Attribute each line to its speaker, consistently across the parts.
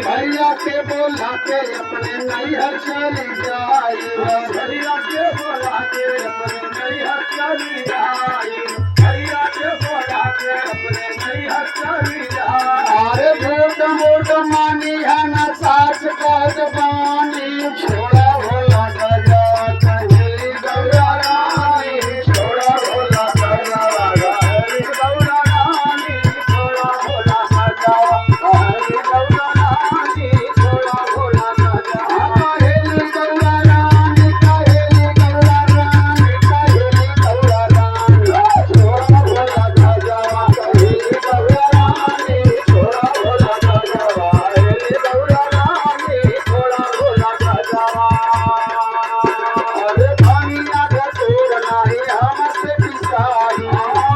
Speaker 1: भैया के बोला के अपने नैहर चली जाई, भैया के बोला के अपने नैहर चली जाई, भैया के बोला के अपने नैहर चली जाई। अरे झूठ मूठ मानी है न सास का जबानी, छोड़ा भोला गया कहीं गौरा रानी, छोड़ा भोला गया कहीं गौरा रानी, छोड़ा भोला गया कहीं गौरा रानी, छोड़ा भोला गया कहीं गौरा रानी, कहीं गौरा रानी, कहीं गौरा रानी, छोड़ा भोला गया कहीं गौरा रानी, छोड़ा भोला गया कहीं गौरा रानी, छोड़ा भोला गया। अरे भैया धतूर नाही हमसे पिसाई,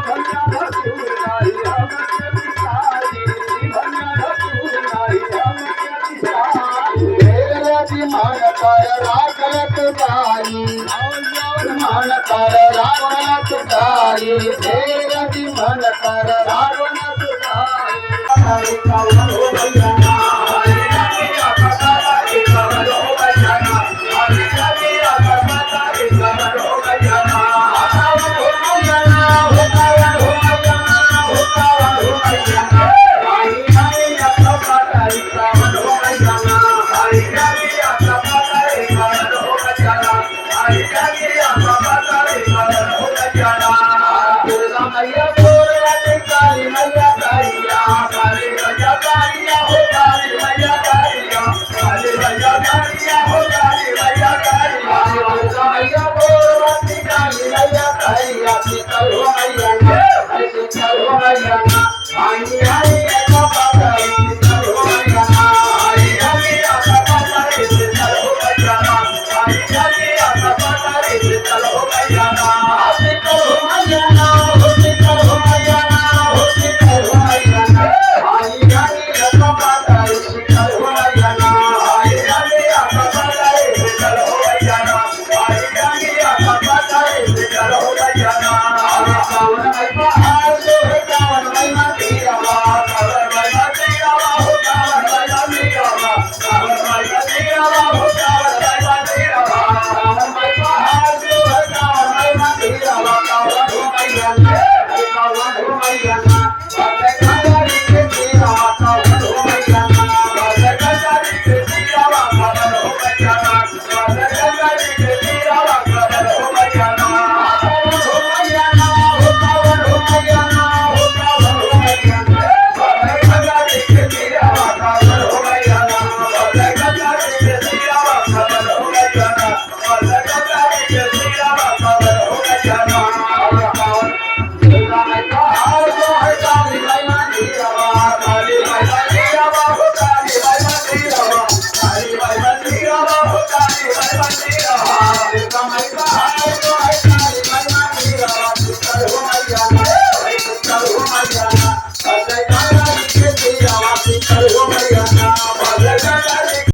Speaker 1: भैया धतूर नाही हमसे पिसाई, भैया धतूर नाही हमसे पिसाई। मेरा मन कर राखत गाई, मन कर राखत गाई, मेरा मन कर राखत गाई। हरि कौन हो भैया ना, हरि रतिया पताई कमल हो भैया ना, हरि रतिया पताई कमल हो भैया ना, हो भैया ना, हो कवन हो भैया ना, हो कवन हो भैया ना, हरि रतिया पताई कमल हो भैया ना, हरि रतिया पताई कमल हो भैया ना, हरि रतिया पताई कमल हो भैया ना। दुर्गा मैया बोल रही काली मैया कालिया, काली मैया कालिया हो, काली मैया कालिया, काली मैया कालिया हो, काली मैया कालिया। दुर्गा मैया बोल रही काली मैया कालिया, शीतल हो मैया ना, शीतल हो मैया ना, आई आई एको पताई शीतल हो मैया ना, आई आई एको पताई शीतल हो मैया ना, आई आई एको पताई शीतल हो मैया ना, शीतल हो मैया ना, शीतल हो मैया ना, शीतल हो मैया ना, आई आई एको पताई शीतल हो मैया ना, आई आई एको पताई शीतल हो मैया ना, आई आई एको पताई शीतल हो मैया ना। कौन है